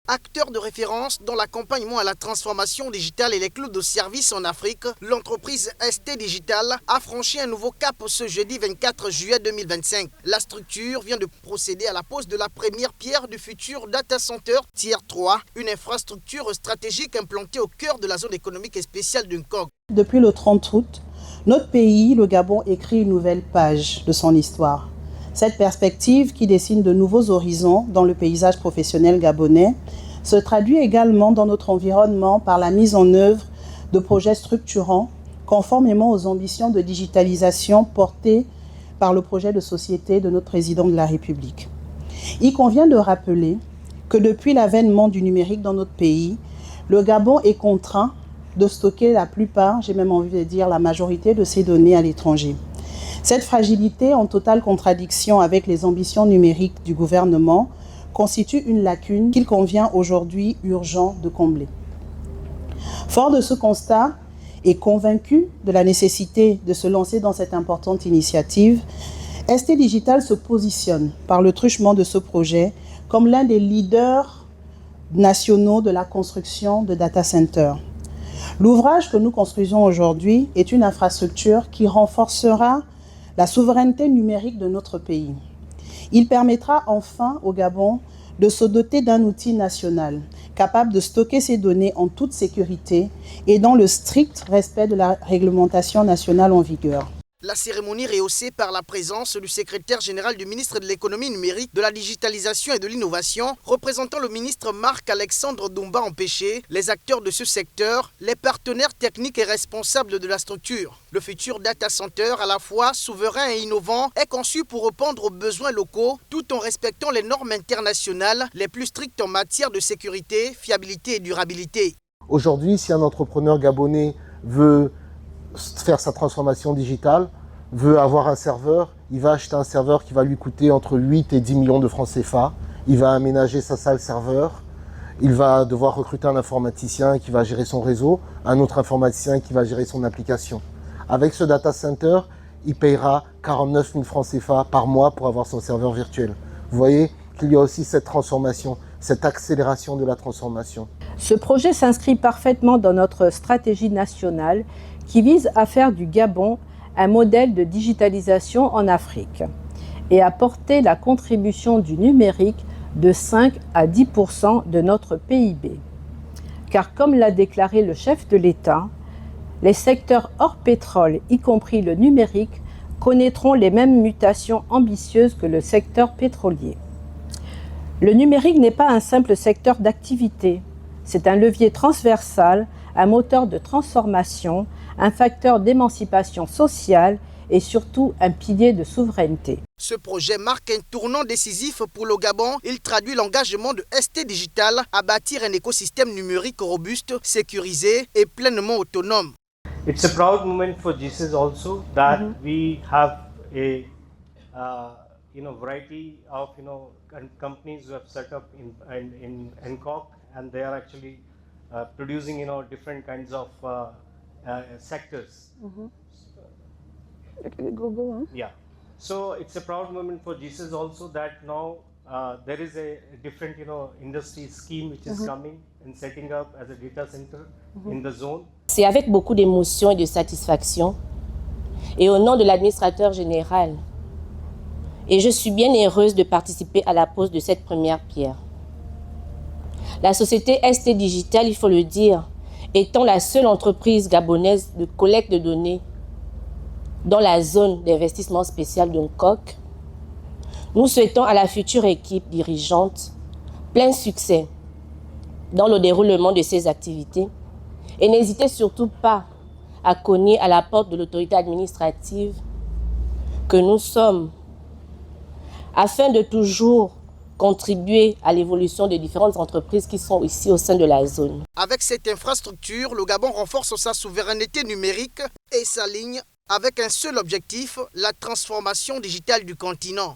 Acteur de référence dans l'accompagnement à la transformation digitale et les clous de service en Afrique, l'entreprise ST Digital a franchi un nouveau cap ce jeudi 24 juillet 2025. La structure vient de procéder à la pose de la première pierre du futur data center Tier 3, une infrastructure stratégique implantée au cœur de la zone économique spéciale d'Unkog. Depuis le 30 août, notre pays, le Gabon, écrit une nouvelle page de son histoire. Cette perspective, qui dessine de nouveaux horizons dans le paysage professionnel gabonais, se traduit également dans notre environnement par la mise en œuvre de projets structurants conformément aux ambitions de digitalisation portées par le projet de société de notre président de la République. Il convient de rappeler que depuis l'avènement du numérique dans notre pays, le Gabon est contraint de stocker la plupart, j'ai même envie de dire la majorité de ses données à l'étranger. Cette fragilité, en totale contradiction avec les ambitions numériques du gouvernement, constitue une lacune qu'il convient aujourd'hui urgent de combler. Fort de ce constat et convaincu de la nécessité de se lancer dans cette importante initiative, ST Digital se positionne par le truchement de ce projet comme l'un des leaders nationaux de la construction de data centers. L'ouvrage que nous construisons aujourd'hui est une infrastructure qui renforcera la souveraineté numérique de notre pays. Il permettra enfin au Gabon de se doter d'un outil national capable de stocker ses données en toute sécurité et dans le strict respect de la réglementation nationale en vigueur. La cérémonie rehaussée par la présence du secrétaire général du ministre de l'économie numérique, de la digitalisation et de l'innovation, représentant le ministre Marc-Alexandre Doumba Empêché, les acteurs de ce secteur, les partenaires techniques et responsables de la structure. Le futur data center, à la fois souverain et innovant, est conçu pour répondre aux besoins locaux tout en respectant les normes internationales les plus strictes en matière de sécurité, fiabilité et durabilité. Aujourd'hui, si un entrepreneur gabonais veut faire sa transformation digitale, veut avoir un serveur, il va acheter un serveur qui va lui coûter entre 8 et 10 millions de francs CFA. Il va aménager sa salle serveur, il va devoir recruter un informaticien qui va gérer son réseau, un autre informaticien qui va gérer son application. Avec ce data center, il payera 49 000 francs CFA par mois pour avoir son serveur virtuel. Vous voyez qu'il y a aussi cette transformation, cette accélération de la transformation. Ce projet s'inscrit parfaitement dans notre stratégie nationale qui vise à faire du Gabon un modèle de digitalisation en Afrique et à porter la contribution du numérique de 5 à 10% de notre PIB. Car comme l'a déclaré le chef de l'État, les secteurs hors pétrole, y compris le numérique, connaîtront les mêmes mutations ambitieuses que le secteur pétrolier. Le numérique n'est pas un simple secteur d'activité, c'est un levier transversal, un moteur de transformation, un facteur d'émancipation sociale et surtout un pilier de souveraineté. Ce projet marque un tournant décisif pour le Gabon. Il traduit l'engagement de ST Digital à bâtir un écosystème numérique robuste, sécurisé et pleinement autonome. It's a proud moment for GSIS also that we have a variety of companies who have set up in Nkok, and they are actually producing different kinds of sectors. Go on. Yeah, so it's a proud moment for GSIS also that now there is a different industry scheme which is coming and setting up as a data center in the zone. C'est avec beaucoup d'émotion et de satisfaction et au nom de l'administrateur général, et je suis bien heureuse de participer à la pose de cette première pierre. La société ST Digital, il faut le dire, étant la seule entreprise gabonaise de collecte de données dans la zone d'investissement spécial de Nkok, nous souhaitons à la future équipe dirigeante plein succès dans le déroulement de ces activités et n'hésitez surtout pas à cogner à la porte de l'autorité administrative que nous sommes afin de toujours contribuer à l'évolution des différentes entreprises qui sont ici au sein de la zone. Avec cette infrastructure, le Gabon renforce sa souveraineté numérique et s'aligne avec un seul objectif, la transformation digitale du continent.